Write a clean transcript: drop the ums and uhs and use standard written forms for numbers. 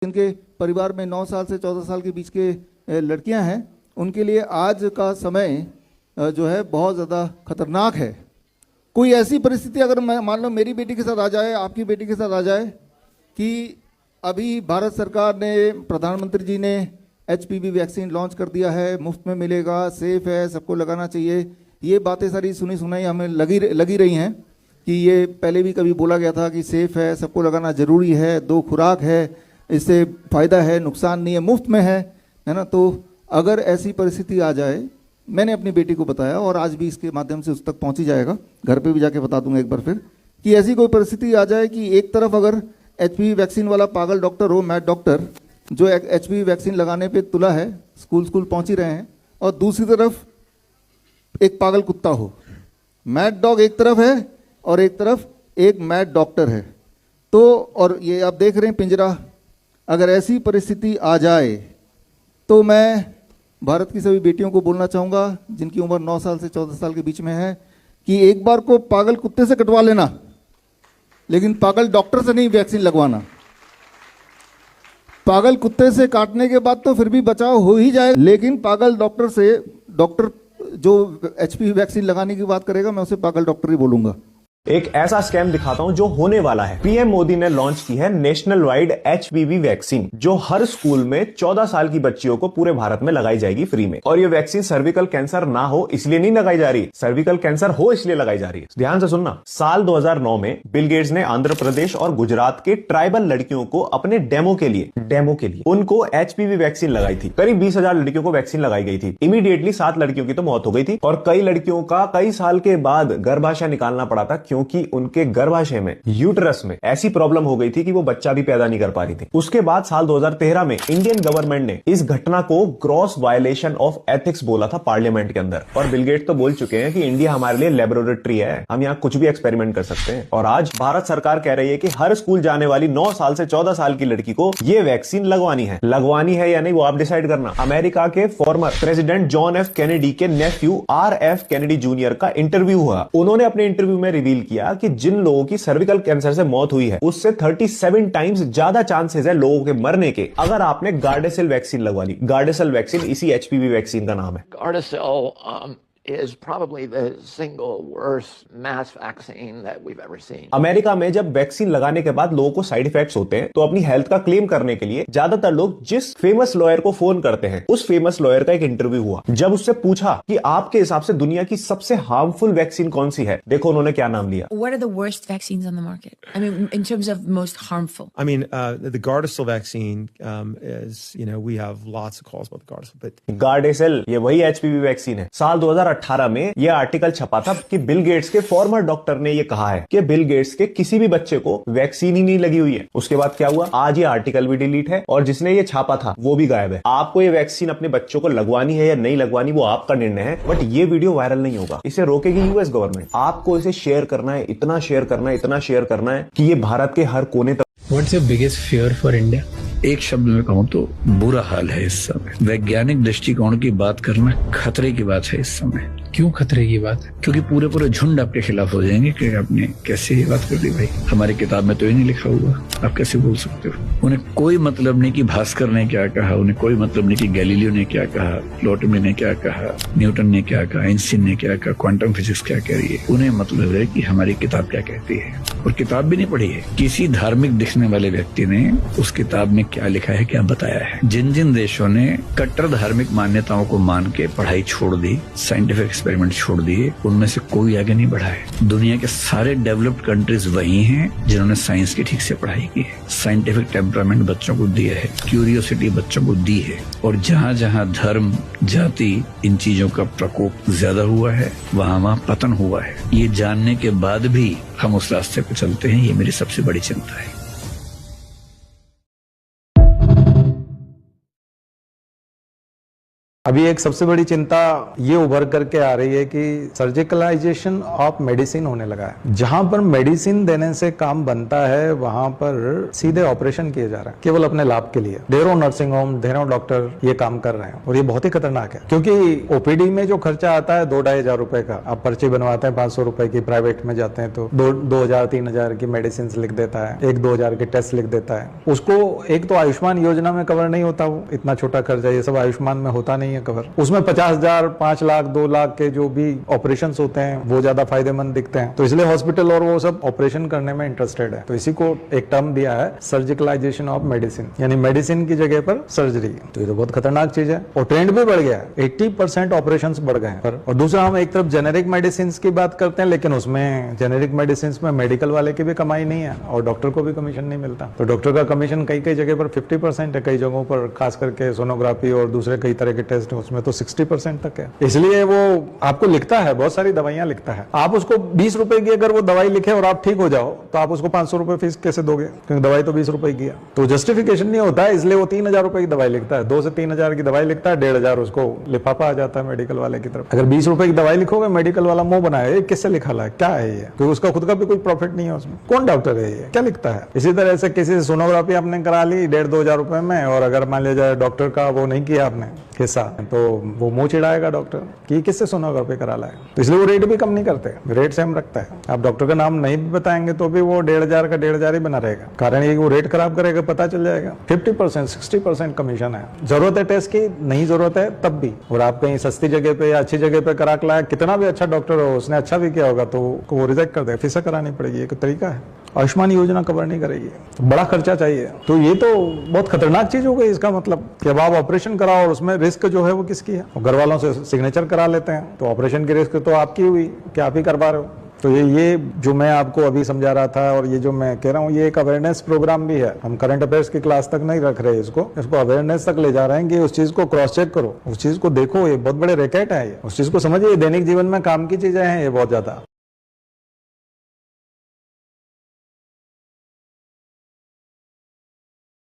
जिनके परिवार में 9 साल से 14 साल के बीच के लड़कियां हैं, उनके लिए आज का समय जो है बहुत ज़्यादा खतरनाक है। कोई ऐसी परिस्थिति अगर मान लो मेरी बेटी के साथ आ जाए, आपकी बेटी के साथ आ जाए कि अभी भारत सरकार ने, प्रधानमंत्री जी ने HPV वैक्सीन लॉन्च कर दिया है, मुफ्त में मिलेगा, सेफ है, सबको लगाना चाहिए, ये बातें सारी सुनी सुनाई हमें लगी रही हैं कि ये पहले भी कभी बोला गया था कि सेफ है, सबको लगाना ज़रूरी है, 2 खुराक है, इससे फ़ायदा है, नुकसान नहीं है, मुफ्त में है ना। तो अगर ऐसी परिस्थिति आ जाए, मैंने अपनी बेटी को बताया और आज भी इसके माध्यम से उस तक पहुंची जाएगा, घर पे भी जाके बता दूंगा एक बार फिर, कि ऐसी कोई परिस्थिति आ जाए कि एक तरफ अगर HPV वैक्सीन वाला पागल डॉक्टर हो, मैड डॉक्टर जो HPV वैक्सीन लगाने पे तुला है, स्कूल पहुंच ही रहे हैं, और दूसरी तरफ एक पागल कुत्ता हो। मैड डॉग एक तरफ है और एक तरफ एक मैड डॉक्टर है। तो और ये आप देख रहे हैं पिंजरा, अगर ऐसी परिस्थिति आ जाए तो मैं भारत की सभी बेटियों को बोलना चाहूँगा जिनकी उम्र 9 साल से 14 साल के बीच में है कि एक बार को पागल कुत्ते से कटवा लेना, लेकिन पागल डॉक्टर से नहीं वैक्सीन लगवाना। पागल कुत्ते से काटने के बाद तो फिर भी बचाव हो ही जाए, लेकिन पागल डॉक्टर से, डॉक्टर जो HPV वैक्सीन लगाने की बात करेगा, मैं उसे पागल डॉक्टर ही बोलूँगा। एक ऐसा स्कैम दिखाता हूं जो होने वाला है। पीएम मोदी ने लॉन्च की है नेशनल वाइड HPV वैक्सीन, जो हर स्कूल में 14 साल की बच्चियों को पूरे भारत में लगाई जाएगी फ्री में। और ये वैक्सीन सर्विकल कैंसर ना हो इसलिए नहीं लगाई जा रही, सर्विकल कैंसर हो इसलिए लगाई जा रही है। ध्यान से सुनना, साल 2009 में बिल गेट्स ने आंध्र प्रदेश और गुजरात के ट्राइबल लड़कियों को अपने डेमो के लिए उनको HPV वैक्सीन लगाई थी। करीब 20,000 लड़कियों को वैक्सीन लगाई गई थी। इमीडिएटली 7 लड़कियों की तो मौत हो गई थी और कई लड़कियों का कई साल के बाद गर्भाशय निकालना पड़ा था, क्योंकि उनके गर्भाशय में, यूटरस में ऐसी प्रॉब्लम हो गई थी कि वो बच्चा भी पैदा नहीं कर पा रही थी। उसके बाद साल 2013 में इंडियन गवर्नमेंट ने इस घटना को ग्रॉस वायलेशन ऑफ एथिक्स बोला था पार्लियामेंट के अंदर। और बिल गेट्स तो बोल चुके हैं कि इंडिया हमारे लिए लेबोरेटरी है, हम यहाँ कुछ भी एक्सपेरिमेंट कर सकते हैं। और आज भारत सरकार कह रही है कि हर स्कूल जाने वाली 9 साल से 14 साल की लड़की को ये वैक्सीन लगवानी है या नहीं, वो आप डिसाइड करना। अमेरिका के former president John F Kennedy के नेफ्यू RF कैनेडी जूनियर का इंटरव्यू हुआ। उन्होंने अपने इंटरव्यू में रिवील किया कि जिन लोगों की सर्विकल कैंसर से मौत हुई है, उससे 37 टाइम्स ज्यादा चांसेस है लोगों के मरने के अगर आपने गार्डेसिल वैक्सीन लगवा ली। गार्डेसिल वैक्सीन इसी HPV वैक्सीन का नाम है। Gardasil is probably the single worst mass vaccine that we've ever seen. America में जब वैक्सीन लगाने के बाद लोगों को साइड इफेक्ट्स होते हैं, तो अपनी हेल्थ का क्लेम करने के लिए ज्यादातर लोग जिस फेमस लॉयर को फोन करते हैं, उस फेमस लॉयर का एक इंटरव्यू हुआ। जब उससे पूछा कि आपके हिसाब से दुनिया की सबसे हार्मफुल वैक्सीन कौन सी है, देखो उन्होंने क्या नाम लिया। What are the worst vaccines on the market? I mean, in terms of most harmful. I mean, the Gardasil vaccine is, we have lots of calls about the Gardasil, but गार्डेसिल ये वही HPV vaccine है। साल 2018 में यह article छपा था कि Bill Gates के फॉर्मर डॉक्टर ने यह कहा है कि बिल गेट्स के किसी भी बच्चे को वैक्सीन ही नहीं लगी हुई है। उसके बाद क्या हुआ, आज ये आर्टिकल भी डिलीट है और जिसने ये छापा था वो भी गायब है। आपको ये वैक्सीन अपने बच्चों को लगवानी है या नहीं लगवानी, वो आपका निर्णय है, बट ये वीडियो वायरल नहीं होगा, इसे रोकेगी US गवर्नमेंट। आपको इसे शेयर करना है, इतना शेयर करना है कि ये भारत के हर कोने तक। What's your biggest fear for India? एक शब्द में कहूँ तो बुरा हाल है इस समय। वैज्ञानिक दृष्टिकोण की बात करना खतरे की बात है इस समय। क्यों खतरे की बात है? क्योंकि पूरे झुंड आपके खिलाफ हो जाएंगे कि आपने कैसे ये बात कर दी भाई, हमारी किताब में तो ये नहीं लिखा हुआ, आप कैसे बोल सकते हो? उन्हें कोई मतलब नहीं कि भास्कर ने क्या कहा, उन्हें कोई मतलब नहीं कि गैलीलियो ने क्या कहा, प्लॉटमी ने क्या कहा, न्यूटन ने क्या कहा, आइंस्टीन ने क्या कहा, क्वांटम फिजिक्स क्या कह रही है। उन्हें मतलब है कि हमारी किताब क्या कहती है, और किताब भी नहीं पढ़ी है। किसी धार्मिक दिखने वाले व्यक्ति ने उस किताब में क्या लिखा है, क्या बताया है। जिन जिन देशों ने कट्टर धार्मिक मान्यताओं को मान के पढ़ाई छोड़ दी, साइंटिफिक एक्सपेरिमेंट छोड़ दिए, उनमें से कोई आगे नहीं बढ़ा है। दुनिया के सारे डेवलप्ड कंट्रीज वही हैं जिन्होंने साइंस की ठीक से पढ़ाई की है, साइंटिफिक टेम्परामेंट बच्चों को दिया है, क्यूरियोसिटी बच्चों को दी है। और जहाँ जहाँ धर्म, जाति, इन चीजों का प्रकोप ज्यादा हुआ है, वहाँ पतन हुआ है। ये जानने के बाद भी हम उस रास्ते पे चलते हैं, ये मेरी सबसे बड़ी चिंता है। अभी एक सबसे बड़ी चिंता ये उभर करके आ रही है कि सर्जिकलाइजेशन ऑफ मेडिसिन होने लगा है। जहां पर मेडिसिन देने से काम बनता है वहां पर सीधे ऑपरेशन किए जा रहे हैं केवल अपने लाभ के लिए। ढेरों नर्सिंग होम, ढेरों डॉक्टर ये काम कर रहे हैं और ये बहुत ही खतरनाक है, क्योंकि ओपीडी में जो खर्चा आता है 2-2,500 रुपए का, आप पर्ची बनवाते हैं 500 रुपए की, प्राइवेट में जाते हैं तो 2,000-3,000 की मेडिसिन लिख देता है, 1-2,000 के टेस्ट लिख देता है। उसको एक तो आयुष्मान योजना में कवर नहीं होता, वो इतना छोटा खर्चा, ये सब आयुष्मान में होता नहीं है कवर। उसमें 50,000, 5 लाख, 2 लाख के जो भी ऑपरेशंस होते हैं वो ज्यादा फायदेमंद दिखते हैं, तो इसलिए हॉस्पिटल और वो सब ऑपरेशन करने में इंटरेस्टेड है। तो इसी को एक टर्म दिया है सर्जिकलाइजेशन ऑफ मेडिसिन, यानी मेडिसिन की जगह पर सर्जरी। तो ये तो बहुत खतरनाक चीज है और ट्रेंड भी बढ़ गया है, 80% ऑपरेशन बढ़ गए हैं। और दूसरा, हम एक तरफ जेनेरिक मेडिसिन की बात करते हैं, लेकिन उसमें जेनेरिक मेडिसिन में मेडिकल वाले की भी कमाई नहीं है और डॉक्टर को भी कमीशन नहीं मिलता। तो डॉक्टर का कमीशन कई कई जगह पर 50% है, कई जगहों पर खास करके सोनोग्राफी और दूसरे कई तरह के टेस्ट उसमें तो 60% तक है। इसलिए वो आपको लिखता है, बहुत सारी दवाइयां लिखता है, आप उसको 20 रुपए की अगर वो दवाई लिखे और आप ठीक हो जाओ तो आप उसको 500 रुपए फीस कैसे दोगे, क्योंकि दवाई तो 20 रुपए की है। तो जस्टिफिकेशन नहीं होता है, इसलिए वो 3,000 रुपए की दवाई लिखता है, 2 से 3,000 की दवाई लिखता है, 1,500 उसको लिफाफा आ जाता है मेडिकल वाले की तरफ। अगर 20 रुपए की दवाई लिखोगे, मेडिकल वाला मुंह बनाए किससे लिखा है, क्या है ये, क्योंकि उसका खुद का भी कोई प्रॉफिट नहीं है उसमें। कौन डॉक्टर है ये, क्या लिखता है। इसी तरह से किसी से सोनोग्राफी आपने करा ली 1,500-2,000 रुपए में, और अगर मान लिया जाए डॉक्टर का वो नहीं किया आपने हिस्सा, तो वो मुंह चिढ़ाएगा डॉक्टर कि किससे सोनोग्राफी करा लाए। तो इसलिए वो रेट भी कम नहीं करते, रेट सेम रखता है। आप डॉक्टर का नाम नहीं भी बताएंगे तो भी वो 1,500 का 1,500 ही बना रहेगा। कारण ये कि वो रेट खराब करेगा, पता चल जाएगा। 50%, 60% कमीशन है। जरूरत है टेस्ट की, नहीं जरूरत है तब भी। और आप कहीं सस्ती जगह पे या अच्छी जगह पे करा के लाया, कितना भी अच्छा डॉक्टर हो, उसने अच्छा भी किया होगा तो वो रिजेक्ट कर देगा, फीस करानी पड़ेगी। एक तरीका है, आयुष्मान योजना कवर नहीं करेगी, तो बड़ा खर्चा चाहिए। तो ये तो बहुत खतरनाक चीज हो गई। इसका मतलब कि अब आप ऑपरेशन कराओ और उसमें रिस्क जो है वो किसकी है, घर वालों से सिग्नेचर करा लेते हैं, तो ऑपरेशन की रिस्क तो आपकी हुई कि आप ही करवा रहे हो। तो ये जो मैं आपको अभी समझा रहा था और ये जो मैं कह रहा हूँ, ये एक अवेयरनेस प्रोग्राम भी है। हम करंट अफेयर्स की क्लास तक नहीं रख रहे इसको अवेयरनेस तक ले जा रहे हैं कि उस चीज को क्रॉस चेक करो, उस चीज को देखो, ये बहुत बड़े रैकेट है, ये उस चीज को समझिए, दैनिक जीवन में काम की चीजें हैं ये बहुत ज्यादा।